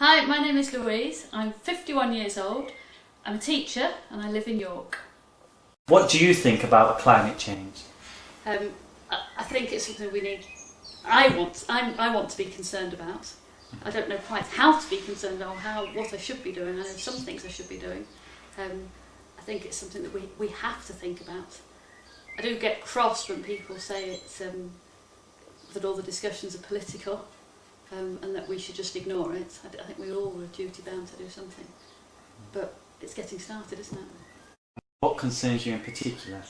Hi, my name is Louise. I'm 51 years old. I'm a teacher and I live in York. What do you think about climate change? I think it's something we need. I want to be concerned about. I don't know quite how to be concerned or what I should be doing. I know some things I should be doing. I think it's something that we have to think about. I do get cross when people say it's that all the discussions are political and that we should just ignore it. I think we're all duty bound to do something. But it's getting started, isn't it? What concerns you in particular?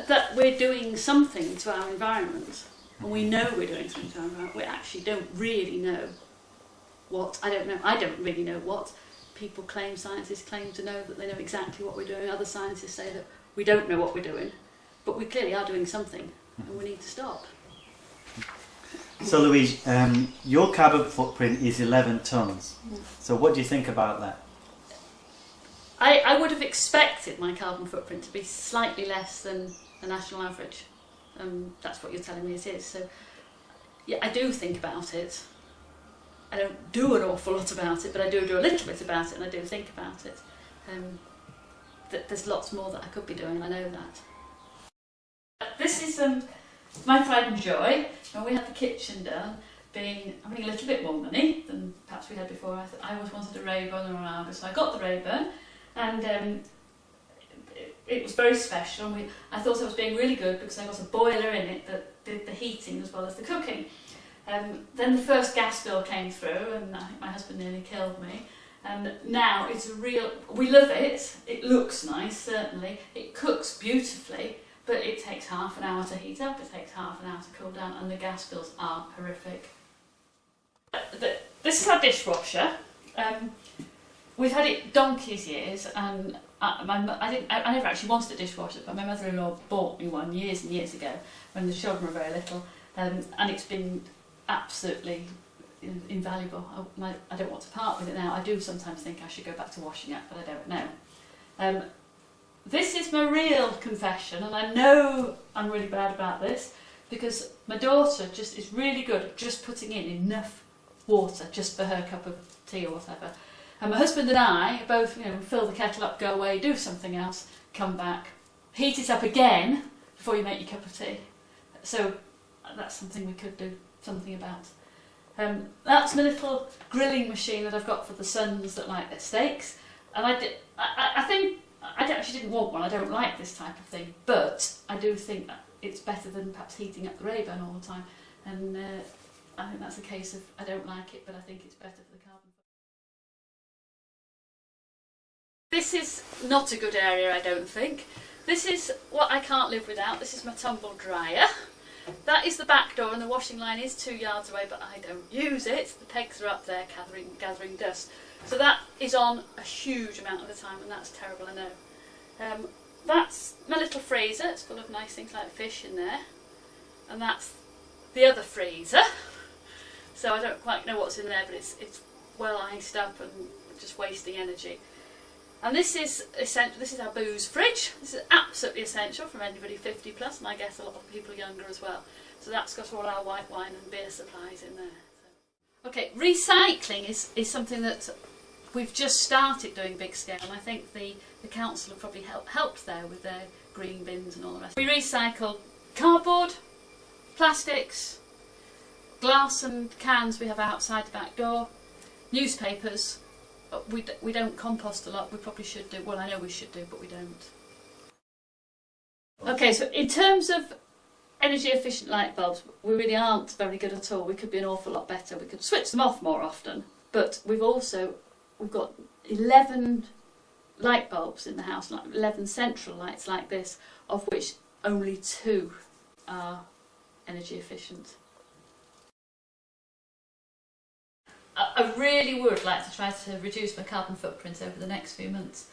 That we're doing something to our environment, and we know we're doing something to our environment. We actually don't really know what. I don't really know what. People claim, scientists claim to know that they know exactly what we're doing. Other scientists say that we don't know what we're doing, but we clearly are doing something, and we need to stop. So Louise, your carbon footprint is 11 tonnes. So what do you think about that? I would have expected my carbon footprint to be slightly less than the national average. That's what you're telling me it is. So yeah, I do think about it. I don't do an awful lot about it, but I do a little bit about it, and I do think about it. There's lots more that I could be doing, I know that. This is my pride and joy. When we had the kitchen done, having a little bit more money than perhaps we had before, I always wanted a Rayburn or an Argus, so I got the Rayburn, and it was very special. I thought I was being really good because I got a boiler in it that did the heating as well as the cooking. Then the first gas bill came through, and I think my husband nearly killed me. And now it's we love it. It looks nice, certainly. It cooks beautifully. But it takes half an hour to heat up, it takes half an hour to cool down, and the gas bills are horrific. This is our dishwasher. We've had it donkey's years, and I never actually wanted a dishwasher, but my mother-in-law bought me one years and years ago when the children were very little, and it's been absolutely invaluable. I don't want to part with it now. I do sometimes think I should go back to washing it, but I don't know. This is my real confession, and I know I'm really bad about this because my daughter just is really good at just putting in enough water just for her cup of tea or whatever. And my husband and I both, fill the kettle up, go away, do something else, come back, heat it up again before you make your cup of tea. So that's something we could do something about. That's my little grilling machine that I've got for the sons that like their steaks, and I think. I actually didn't want one, I don't like this type of thing, but I do think that it's better than perhaps heating up the Rayburn all the time, and I think that's a case of I don't like it, but I think it's better for the carbon. This is not a good area, I don't think. This is what I can't live without. This is my tumble dryer. That is the back door, and the washing line is 2 yards away, but I don't use it. The pegs are up there gathering dust. So that is on a huge amount of the time, and that's terrible, I know. That's my little freezer. It's full of nice things like fish in there. And that's the other freezer. So I don't quite know what's in there, but it's well iced up and just wasting energy. And this is essential. This is our booze fridge. This is absolutely essential from anybody 50 plus, and I guess a lot of people younger as well. So that's got all our white wine and beer supplies in there. Okay, recycling is something that we've just started doing big scale, and I think the council have probably helped there with their green bins and all the rest. We recycle cardboard, plastics, glass and cans we have outside the back door, newspapers. We don't compost a lot. We probably should do. Well, I know we should do, but we don't. Okay, so in terms of energy efficient light bulbs, we really aren't very good at all. We could be an awful lot better. We could switch them off more often, but we've got 11 light bulbs in the house, like 11 central lights like this, of which only 2 are energy efficient. I really would like to try to reduce my carbon footprint over the next few months.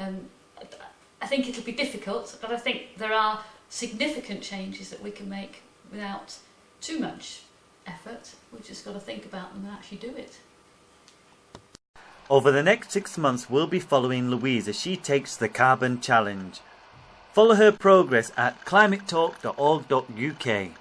I think it'll be difficult, but I think there are significant changes that we can make without too much effort. We've just got to think about them and actually do it. Over the next 6 months, we'll be following Louise as she takes the carbon challenge. Follow her progress at climatetalk.org.uk.